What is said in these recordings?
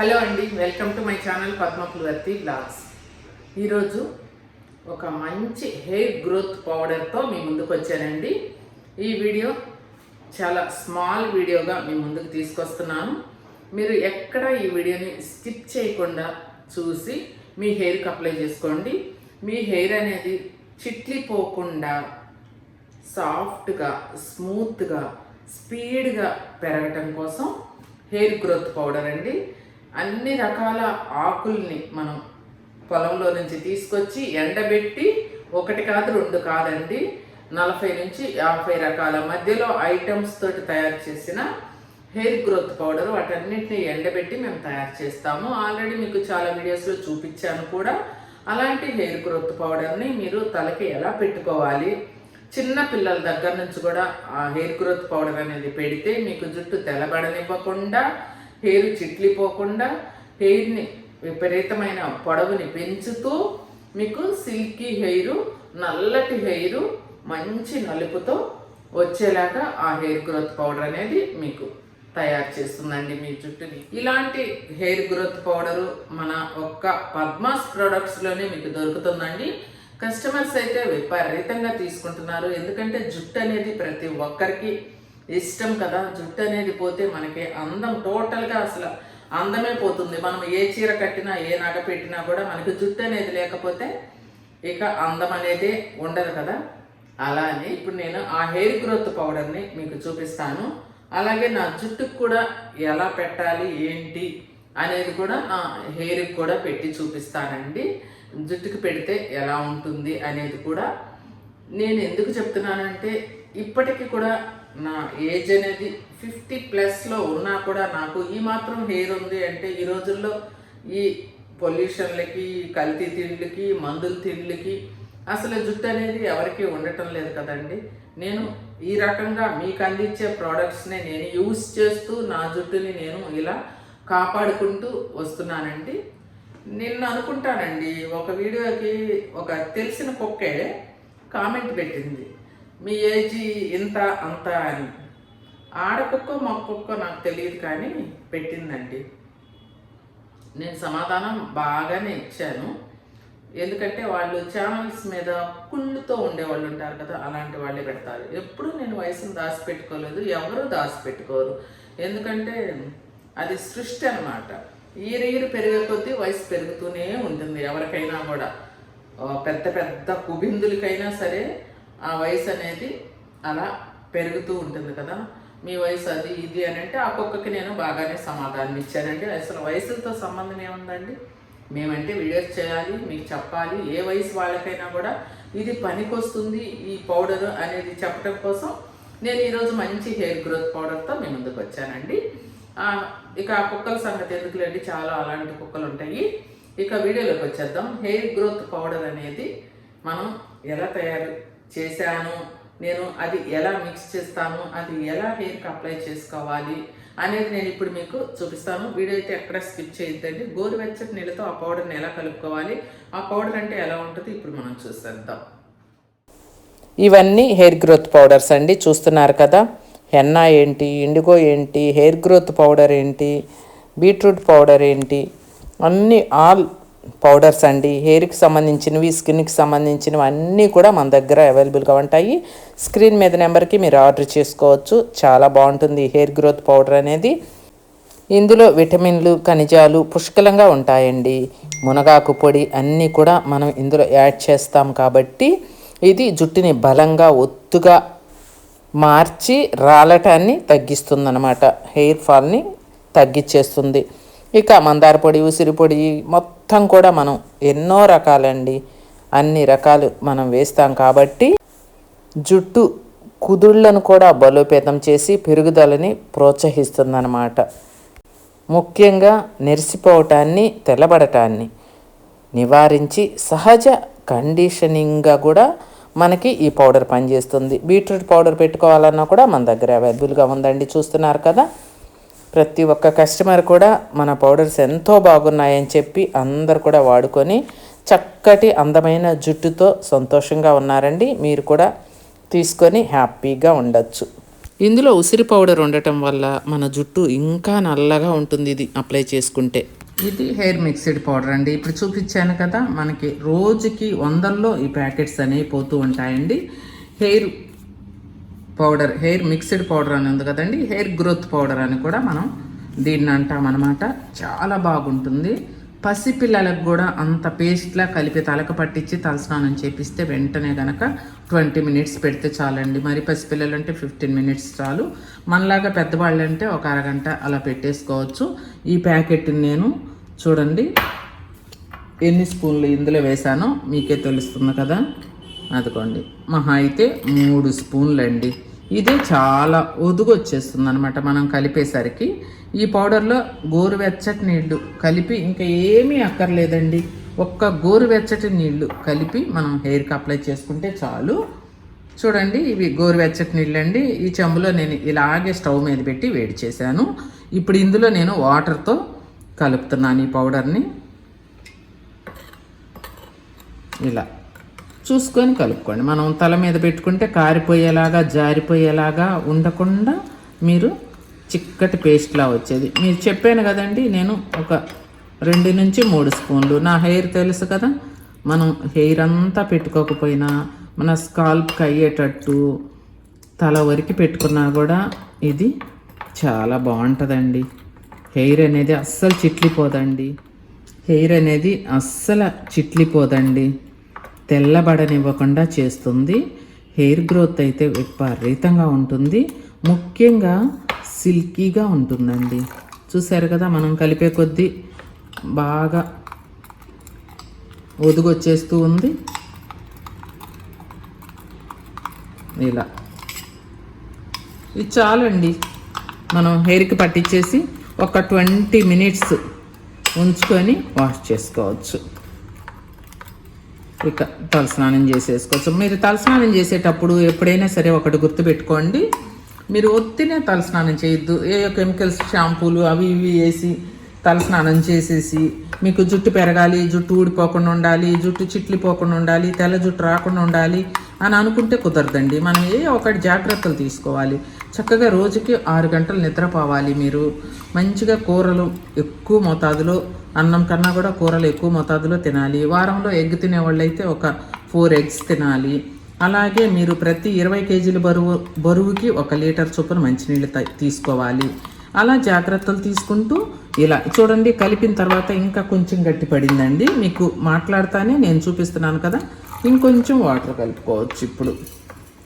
Hello అండి, welcome to my channel Padmapulavarthi blogs. ఈరోజు ఒక మంచి హెయిర్ గ్రోత్ పౌడర్తో మీ ముందుకు వచ్చానండి. ఈ వీడియో చాలా స్మాల్ వీడియోగా మీ ముందుకు తీసుకొస్తున్నాను. మీరు ఎక్కడ ఈ వీడియోని స్కిప్ చేయకుండా చూసి మీ హెయిర్కి అప్లై చేసుకోండి. మీ హెయిర్ అనేది చిట్లిపోకుండా సాఫ్ట్గా, స్మూత్గా, స్పీడ్గా పెరగటం కోసం హెయిర్ గ్రోత్ పౌడర్ అండి. అన్ని రకాల ఆకుల్ని మనం పొలంలో నుంచి తీసుకొచ్చి ఎండబెట్టి ఒకటి కాదు రెండు కాదండి 40 నుంచి 50 రకాల మధ్యలో ఐటమ్స్ తోటి తయారు చేసిన హెయిర్ గ్రోత్ పౌడర్, వాటన్నిటిని ఎండబెట్టి మేము తయారు చేస్తాము. ఆల్రెడీ మీకు చాలా వీడియోస్లో చూపించాను కూడా. అలాంటి హెయిర్ గ్రోత్ పౌడర్ని మీరు తలకి ఎలా పెట్టుకోవాలి, చిన్న పిల్లల దగ్గర నుంచి కూడా ఆ హెయిర్ గ్రోత్ పౌడర్ అనేది పెడితే మీకు జుట్టు తెల్లబడనివ్వకుండా, హెయిర్ చిట్లిపోకుండా, హెయిర్ని విపరీతమైన పొడవుని పెంచుతూ మీకు సిల్కీ హెయిరు, నల్లటి హెయిరు, మంచి నలుపుతో వచ్చేలాగా ఆ హెయిర్ గ్రోత్ పౌడర్ అనేది మీకు తయారు చేస్తుందండి మీ జుట్టుని. ఇలాంటి హెయిర్ గ్రోత్ పౌడరు మన ఒక్క పద్మాస్ ప్రొడక్ట్స్లోనే మీకు దొరుకుతుందండి. కస్టమర్స్ అయితే విపరీతంగా తీసుకుంటున్నారు. ఎందుకంటే జుట్టు అనేది ప్రతి ఒక్కరికి ఇష్టం కదా. జుట్టు అనేది పోతే మనకి అందం టోటల్గా అసలు అందమే పోతుంది. మనం ఏ చీర కట్టినా, ఏ నగ పెట్టినా కూడా మనకి జుట్టు అనేది లేకపోతే ఇక అందం అనేది ఉండదు కదా. అలానే ఇప్పుడు నేను ఆ హెయిర్ గ్రోత్ పౌడర్ని మీకు చూపిస్తాను. అలాగే నా జుట్టుకు కూడా ఎలా పెట్టాలి ఏంటి అనేది కూడా నా హెయిర్కి కూడా పెట్టి చూపిస్తానండి. జుట్టుకు పెడితే ఎలా ఉంటుంది అనేది కూడా. నేను ఎందుకు చెప్తున్నానంటే ఇప్పటికీ కూడా నా ఏజ్ అనేది 50+ ఉన్నా కూడా నాకు ఈ మాత్రం హెయిర్ ఉంది అంటే ఈ రోజుల్లో ఈ పొల్యూషన్లకి, కల్తీ తిండ్లకి, మందుల తిండ్లకి అసలు జుట్టు అనేది ఎవరికి ఉండటం లేదు కదండి. నేను ఈ రకంగా మీకు అందించే ప్రోడక్ట్స్ని నేను యూస్ చేస్తూ నా జుట్టుని నేను ఇలా కాపాడుకుంటూ వస్తున్నానండి. నిన్న అనుకుంటానండి ఒక వీడియోకి ఒక తెలిసిన కుక్కే కామెంట్ పెట్టింది, మీ ఏజ్ ఇంత అంత అని. ఆడకుక్కో మక్కుక్కో నాకు తెలియదు కానీ పెట్టిందండి. నేను సమాధానం బాగానే ఇచ్చాను. ఎందుకంటే వాళ్ళు ఛానల్స్ మీద కుళ్ళుతో ఉండేవాళ్ళు ఉంటారు కదా, అలాంటి వాళ్ళే పెడతారు. ఎప్పుడు నేను వయసును దాచిపెట్టుకోలేదు, ఎవరు దాచిపెట్టుకోరు. ఎందుకంటే అది సృష్టి అన్నమాట. ఈరు పెరిగే కొద్దీ వయసు పెరుగుతూనే ఉంటుంది. ఎవరికైనా కూడా పెద్ద పెద్ద కుబిందులకైనా సరే ఆ వయసు అనేది అలా పెరుగుతూ ఉంటుంది కదా. మీ వయసు అది ఇది అని అంటే ఆ కుక్కకి నేను బాగానే సమాధానం ఇచ్చానండి. అసలు వయసులతో సంబంధం ఏముందండి? మేమంటే వీడియోస్ చేయాలి, మీకు చెప్పాలి. ఏ వయసు వాళ్ళకైనా కూడా ఇది పనికొస్తుంది ఈ పౌడర్ అనేది చెప్పడం కోసం నేను ఈరోజు మంచి హెయిర్ గ్రోత్ పౌడర్తో మీ ముందుకు వచ్చానండి. ఇక ఆ కుక్కల సంగతి ఎందుకులేండి, చాలా అలాంటి కుక్కలు ఉంటాయి. ఇక వీడియోలోకి వచ్చేద్దాం. హెయిర్ గ్రోత్ పౌడర్ అనేది మనం ఎలా తయారు చేశాను, నేను అది ఎలా మిక్స్ చేస్తాను, అది ఎలా హెయిర్కి అప్లై చేసుకోవాలి అనేది నేను ఇప్పుడు మీకు చూపిస్తాను. వీడియో అయితే ఎక్కడ స్కిప్ చేయొద్దండి. గోరువెచ్చటి నీళ్ళతో ఆ పౌడర్ని ఎలా కలుపుకోవాలి, ఆ పౌడర్ అంటే ఎలా ఉంటుంది ఇప్పుడు మనం చూసేద్దాం. ఇవన్నీ హెయిర్ గ్రోత్ పౌడర్స్ అండి. చూస్తున్నారు కదా, హెన్నా ఏంటి, ఇండిగో ఏంటి, హెయిర్ గ్రోత్ పౌడర్ ఏంటి, బీట్రూట్ పౌడర్ ఏంటి, అన్నీ ఆల్ పౌడర్స్ అండి. హెయిర్కి సంబంధించినవి, స్కిన్కి సంబంధించినవి అన్నీ కూడా మన దగ్గర అవైలబుల్గా ఉంటాయి. స్క్రీన్ మీద నెంబర్కి మీరు ఆర్డర్ చేసుకోవచ్చు. చాలా బాగుంటుంది హెయిర్ గ్రోత్ పౌడర్ అనేది. ఇందులో విటమిన్లు, ఖనిజాలు పుష్కలంగా ఉంటాయండి. మునగాకు పొడి అన్నీ కూడా మనం ఇందులో యాడ్ చేస్తాం కాబట్టి ఇది జుట్టుని బలంగా, ఒత్తుగా మార్చి రాలటాన్ని తగ్గిస్తుందన్నమాట. హెయిర్ ఫాల్ని తగ్గించేస్తుంది. ఇక మందార పొడి, ఉసిరి పొడి మొత్తం కూడా మనం ఎన్నో రకాలండి, అన్ని రకాలు మనం వేస్తాం కాబట్టి జుట్టు కుదుళ్లను కూడా బలోపేతం చేసి పెరుగుదలని ప్రోత్సహిస్తుందన్నమాట. ముఖ్యంగా నెరిసిపోవటాన్ని, తెల్లబడటాన్ని నివారించి సహజ కండిషనింగ్గా కూడా మనకి ఈ పౌడర్ పనిచేస్తుంది. బీట్రూట్ పౌడర్ పెట్టుకోవాలన్నా కూడా మన దగ్గర అవైలబుల్గా ఉందండి. చూస్తున్నారు కదా, ప్రతి ఒక్క కస్టమర్ కూడా మన పౌడర్స్ ఎంతో బాగున్నాయని చెప్పి అందరు కూడా వాడుకొని చక్కటి అందమైన జుట్టుతో సంతోషంగా ఉన్నారండి. మీరు కూడా తీసుకొని హ్యాపీగా ఉండొచ్చు. ఇందులో ఉసిరి పౌడర్ ఉండటం వల్ల మన జుట్టు ఇంకా నల్లగా ఉంటుంది ఇది అప్లై చేసుకుంటే. ఇది హెయిర్ మిక్స్డ్ పౌడర్ అండి. ఇప్పుడు చూపించాను కదా, మనకి రోజుకి 100లో ఈ ప్యాకెట్స్ అనేవి పోతూ ఉంటాయండి. Hair powder, hair mixed powder అని ఉంది కదండి, హెయిర్ గ్రోత్ పౌడర్ అని కూడా మనం దీన్ని అంటామన్నమాట. చాలా బాగుంటుంది. పసిపిల్లలకు కూడా అంత పేస్ట్లా కలిపి తలకు పట్టించి తలస్నానం చేపిస్తే వెంటనే కనుక 20 మినిట్స్ పెడితే చాలండి. మరి పసిపిల్లలు అంటే 15 మినిట్స్ చాలు. మనలాగా పెద్దవాళ్ళు అంటే ఒక అరగంట అలా పెట్టేసుకోవచ్చు. ఈ ప్యాకెట్ని నేను చూడండి ఎన్ని స్పూన్లు ఇందులో వేసానో మీకే తెలుస్తుంది కదా. అదిగోండి, మహా అయితే 3 స్పూన్లు అండి. ఇదే చాలా ఒదుగు వచ్చేస్తుంది అనమాట మనం కలిపేసరికి. ఈ పౌడర్లో గోరువెచ్చటి నీళ్లు కలిపి, ఇంకా ఏమీ అక్కర్లేదండి, ఒక్క గోరువెచ్చటి నీళ్లు కలిపి మనం హెయిర్కి అప్లై చేసుకుంటే చాలు. చూడండి, ఇవి గోరువెచ్చటి నీళ్ళు అండి. ఈ చెంబులో నేను ఇలాగే స్టవ్ మీద పెట్టి వేడి చేశాను. ఇప్పుడు ఇందులో నేను వాటర్తో కలుపుతున్నాను ఈ పౌడర్ని. ఇలా చూసుకొని కలుపుకోండి. మనం తల మీద పెట్టుకుంటే కారిపోయేలాగా జారిపోయేలాగా ఉండకుండా మీరు చిక్కటి పేస్ట్లా వచ్చేది. మీరు చెప్పాను కదండి, నేను ఒక 2 నుంచి 3 స్పూన్లు. నా హెయిర్ తెలుసు కదా, మనం హెయిర్ అంతా పెట్టుకోకపోయినా మన స్కాల్ప్కి అయ్యేటట్టు తల వరకు పెట్టుకున్నా కూడా ఇది చాలా బాగుంటుందండి. హెయిర్ అనేది అస్సలు చిట్లిపోదండి. హెయిర్ అనేది అస్సలు చిట్లిపోదండి, తెల్లబడనివ్వకుండా చేస్తుంది. హెయిర్ గ్రోత్ అయితే విపరీతంగా ఉంటుంది. ముఖ్యంగా సిల్కీగా ఉంటుందండి. చూసారు కదా, మనం కలిపే కొద్దీ బాగా ఒదుగొచ్చేస్తూ ఉంది. ఇలా ఇది చాలండి. మనం హెయిర్కి పట్టించేసి ఒక 20 మినిట్స్ ఉంచుకొని వాష్ చేసుకోవచ్చు. ఇక తలస్నానం చేసేసుకోవచ్చు. మీరు తలస్నానం చేసేటప్పుడు ఎప్పుడైనా సరే ఒకటి గుర్తుపెట్టుకోండి, మీరు ఒత్తినే తలస్నానం చేయొద్దు. ఏ కెమికల్స్ షాంపూలు అవి ఇవి వేసి తలస్నానం చేసేసి మీకు జుట్టు పెరగాలి, జుట్టు ఊడిపోకుండా ఉండాలి, జుట్టు చిట్లిపోకుండా ఉండాలి, తెల్ల జుట్టు రాకుండా ఉండాలి అని అనుకుంటే కుదరదండి. మనం ఒకటి జాగ్రత్తలు తీసుకోవాలి. చక్కగా రోజుకి 6 గంటలు నిద్రపోవాలి. మీరు మంచిగా కూరలు ఎక్కువ మోతాదులో, అన్నం కన్నా కూడా కూరలు ఎక్కువ మోతాదులో తినాలి. వారంలో ఎగ్ తినేవాళ్ళు అయితే ఒక 4 ఎగ్స్ తినాలి. అలాగే మీరు ప్రతి 20 కేజీల బరువుకి 1 లీటర్ చొప్పున మంచినీళ్ళు తీసుకోవాలి. అలా జాగ్రత్తలు తీసుకుంటూ ఇలా చూడండి, కలిపిన తర్వాత ఇంకా కొంచెం గట్టి పడిందండి. మీకు మాట్లాడుతానే నేను చూపిస్తున్నాను కదా, ఇంకొంచెం వాటర్ కలుపుకోవచ్చు. ఇప్పుడు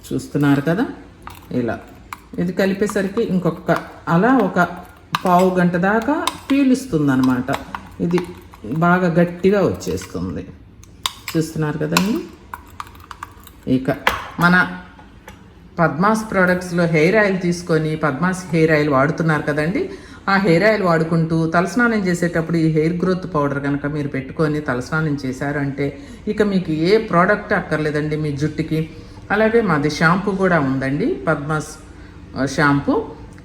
చూస్తున్నారు కదా, ఇలా ఇది కలిపేసరికి ఇంకొక అలా ఒక పావు గంట దాకా పీలుస్తుంది అన్నమాట. ఇది బాగా గట్టిగా వచ్చేస్తుంది. చూస్తున్నారు కదండి. ఇక మన పద్మాస్ ప్రోడక్ట్స్లో హెయిర్ ఆయిల్ తీసుకొని పద్మాస్ హెయిర్ ఆయిల్ వాడుతున్నారు కదండి. ఆ హెయిర్ ఆయిల్ వాడుకుంటూ తలస్నానం చేసేటప్పుడు ఈ హెయిర్ గ్రోత్ పౌడర్ కనుక మీరు పెట్టుకొని తలస్నానం చేశారు అంటే ఇక మీకు ఏ ప్రోడక్ట్ అక్కర్లేదండి మీ జుట్టుకి. అలాగే మాది షాంపూ కూడా ఉందండి, పద్మాస్ షాంపూ.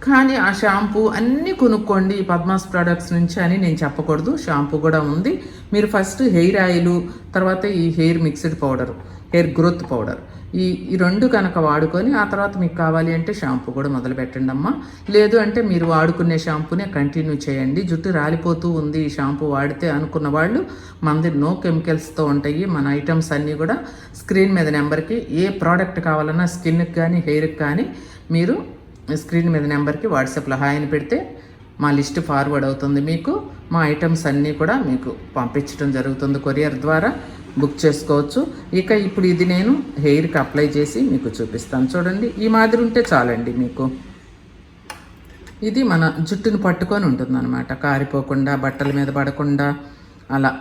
కానీ ఆ షాంపూ అన్నీ కొనుక్కోండి పద్మాస్ ప్రోడక్ట్స్ నుంచి అని నేను చెప్పకూడదు. షాంపూ కూడా ఉంది. మీరు ఫస్ట్ హెయిర్ ఆయిల్, తర్వాత ఈ hair mixed powder, hair growth powder, ఈ 2 కనుక వాడుకొని ఆ తర్వాత మీకు కావాలి అంటే షాంపూ కూడా మొదలు పెట్టండి అమ్మా. లేదు అంటే మీరు వాడుకునే షాంపూనే కంటిన్యూ చేయండి. జుట్టు రాలిపోతూ ఉంది ఈ షాంపూ వాడితే అనుకున్న వాళ్ళు, మనది నో కెమికల్స్తో ఉంటాయి మన ఐటమ్స్ అన్నీ కూడా. స్క్రీన్ మీద నెంబర్కి ఏ ప్రోడక్ట్ కావాలన్నా స్కిన్కి కానీ హెయిర్కి కానీ మీరు స్క్రీన్ మీద నెంబర్కి వాట్సాప్లో హాయ్ అని పెడితే మా లిస్ట్ ఫార్వర్డ్ అవుతుంది. మీకు మా ఐటమ్స్ అన్నీ కూడా మీకు పంపించడం జరుగుతుంది, కొరియర్ ద్వారా బుక్ చేసుకోవచ్చు. ఇక ఇప్పుడు ఇది నేను హెయిర్కి అప్లై చేసి మీకు చూపిస్తాను. చూడండి, ఈ మాదిరి ఉంటే చాలండి మీకు. ఇది మన జుట్టును పట్టుకొని ఉంటుందన్నమాట, కారిపోకుండా, బట్టల మీద పడకుండా అలా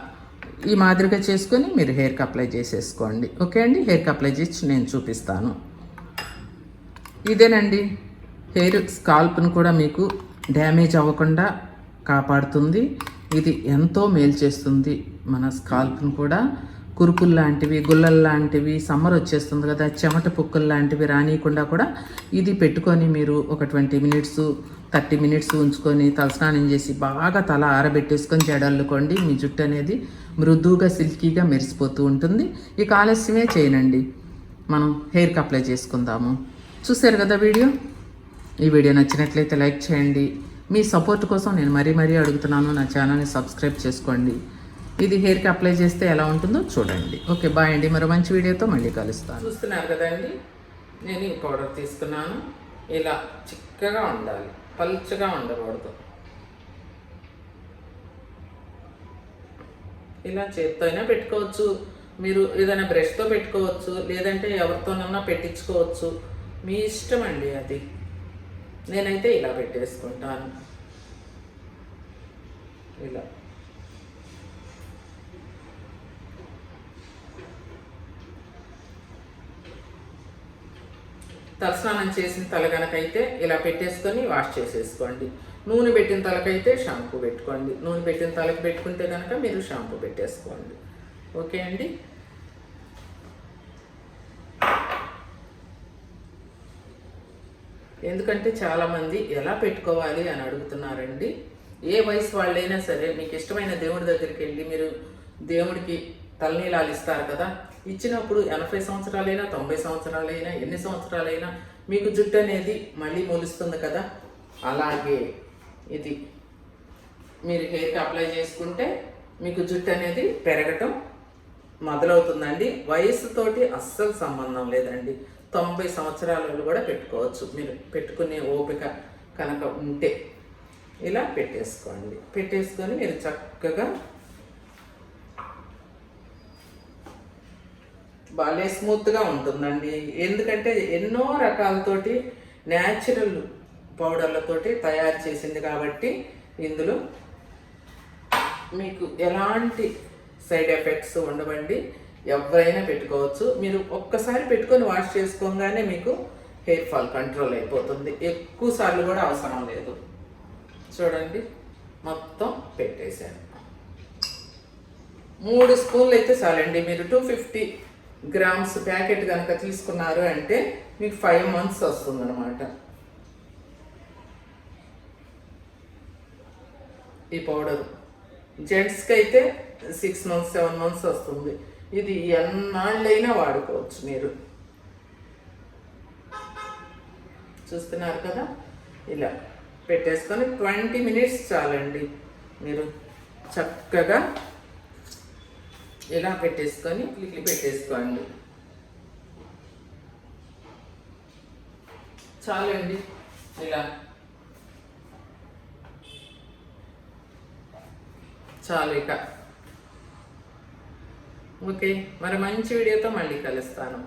ఈ మాదిరిగా చేసుకొని మీరు హెయిర్కి అప్లై చేసేసుకోండి. ఓకే అండి, హెయిర్కి అప్లై చేసి నేను చూపిస్తాను. ఇదేనండి, హెయిర్ స్కాల్ప్ను కూడా మీకు డ్యామేజ్ అవ్వకుండా కాపాడుతుంది. ఇది ఎంతో మేలు చేస్తుంది మన స్కాల్ప్ను కూడా. కురుపులు లాంటివి, గుల్లలు లాంటివి, సమ్మర్ వచ్చేస్తుంది కదా, చెమట పుక్కులు లాంటివి రానియకుండా కూడా ఇది పెట్టుకొని మీరు ఒక 20 మినిట్స్ 30 మినిట్స్ ఉంచుకొని తలస్నానం చేసి బాగా తల ఆరబెట్టేసుకొని జడల్లుకోండి. మీ జుట్టు అనేది మృదువుగా సిల్కీగా మెరిసిపోతూ ఉంటుంది. ఇక ఆలస్యమే చేయనండి, మనం హెయిర్కి అప్లై చేసుకుందాము. చూసారు కదా వీడియో. ఈ వీడియో నచ్చినట్లయితే లైక్ చేయండి. మీ సపోర్ట్ కోసం నేను మరీ అడుగుతున్నాను, నా ఛానల్ని సబ్స్క్రైబ్ చేసుకోండి. ఇది హెయిర్కి అప్లై చేస్తే ఎలా ఉంటుందో చూడండి. ఓకే, బాయ్ అండి. మరో మంచి వీడియోతో మళ్ళీ కలుస్తాను. చూస్తున్నారు కదండి, నేను ఈ పౌడర్ తీసుకున్నాను. ఇలా చిక్కగా ఉండాలి, పల్చగా ఉండకూడదు. ఇలా చేత్తో అయినా పెట్టుకోవచ్చు, మీరు ఏదైనా బ్రష్తో పెట్టుకోవచ్చు, లేదంటే ఎవరితోనన్నా పెట్టించుకోవచ్చు, మీ ఇష్టం అండి అది. నేనైతే ఇలా పెట్టేసుకుంటాను. ఇలా తలస్నానం చేసిన తల కనుకైతే ఇలా పెట్టేసుకొని వాష్ చేసేసుకోండి. నూనె పెట్టిన తలకైతే షాంపూ పెట్టుకోండి. నూనె పెట్టిన తలకి పెట్టుకుంటే కనుక మీరు షాంపూ పెట్టేసుకోండి. ఓకే అండి. ఎందుకంటే చాలామంది ఎలా పెట్టుకోవాలి అని అడుగుతున్నారండి. ఏ వయసు వాళ్ళైనా సరే, మీకు ఇష్టమైన దేవుడి దగ్గరికి వెళ్ళి మీరు దేవుడికి తలనీలాలు ఇస్తారు కదా, ఇచ్చినప్పుడు 80 సంవత్సరాలైనా 90 సంవత్సరాలైనా ఎన్ని సంవత్సరాలైనా మీకు జుట్టు అనేది మళ్ళీ మొలుస్తుంది కదా, అలాగే ఇది మీరు హెయిర్కి అప్లై చేసుకుంటే మీకు జుట్టు అనేది పెరగటం మొదలవుతుందండి. వయసుతోటి అస్సలు సంబంధం లేదండి. 90 సంవత్సరాలు కూడా పెట్టుకోవచ్చు, మీరు పెట్టుకునే ఓపిక కనుక ఉంటే. ఇలా పెట్టేసుకోండి. పెట్టేసుకొని మీరు చక్కగా బాగా స్మూత్గా ఉంటుందండి. ఎందుకంటే ఎన్నో రకాలతోటి న్యాచురల్ పౌడర్లతోటి తయారు చేసింది కాబట్టి ఇందులో మీకు ఎలాంటి సైడ్ ఎఫెక్ట్స్ ఉండవండి. ఎవరైనా పెట్టుకోవచ్చు. మీరు ఒక్కసారి పెట్టుకొని వాష్ చేసుకోగానే మీకు హెయిర్ ఫాల్ కంట్రోల్ అయిపోతుంది. ఎక్కువ సార్లు కూడా అవసరం లేదు. చూడండి, మొత్తం పెట్టేశాను. 3 స్పూన్లు అయితే చాలండి. మీరు 250 గ్రామ్స్ ప్యాకెట్ కనుక తీసుకున్నారు అంటే మీకు 5 months వస్తుంది అనమాట. ఈ పౌడర్ జెంట్స్కి అయితే 6 months 7 months వస్తుంది. ఇది ఎన్నాళ్ళైనా వాడుకోవచ్చు. మీరు చూస్తున్నారు కదా, ఇలా పెట్టేసుకొని 20 minutes చాలండి. మీరు చక్కగా ఇలా పెట్టేసుకొని క్లిక్ పెట్టేసుకోండి. చాలండి. ఇలా చాలు ఇక. ఓకే, మరి మంచి వీడియోతో మళ్ళీ కలుస్తాను.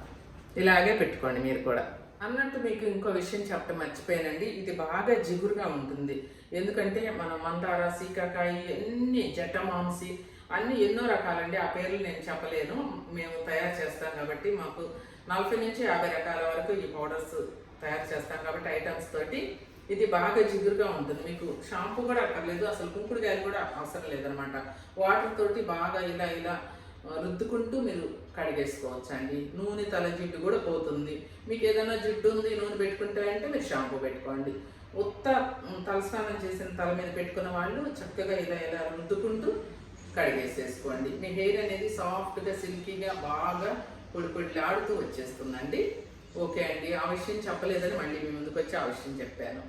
ఇలాగే పెట్టుకోండి మీరు కూడా. అన్నట్టు మీకు ఇంకో విషయం చెప్పడం మర్చిపోయానండి. ఇది బాగా జిగురుగా ఉంటుంది. ఎందుకంటే మన మందార, సీకాకాయ, అన్ని జటమాంసి అన్నీ ఎన్నో రకాలండి. ఆ పేర్లు నేను చెప్పలేను, మేము తయారు చేస్తాం కాబట్టి. మాకు 40 నుంచి 50 రకాల వరకు ఈ పౌడర్స్ తయారు చేస్తాం కాబట్టి ఐటమ్స్ తోటి. ఇది బాగా జిగురుగా ఉంటుంది. మీకు షాంపూ కూడా అక్కర్లేదు, అసలు కుంకుడుకాయలు కూడా అవసరం లేదనమాట. వాటర్ తోటి బాగా ఇలా రుద్దుకుంటూ మీరు కడిగేసుకోవచ్చు అండి. నూనె తల జిడ్డు కూడా పోతుంది. మీకు ఏదైనా జిడ్డు ఉంది, నూనె పెట్టుకుంటే అంటే మీరు షాంపూ పెట్టుకోండి. ఉత్త తలస్నానం చేసిన తల మీద పెట్టుకున్న వాళ్ళు చక్కగా ఇలా రుద్దుకుంటూ కడిగేసేసుకోండి. మీ హెయిర్ అనేది సాఫ్ట్గా, సిల్కీగా, బాగా పొడిలాడుతూ వచ్చేస్తుందండి. ఓకే అండి, ఆ విషయం చెప్పలేదని మళ్ళీ మీ ముందుకు వచ్చి ఆ విషయం చెప్పాను.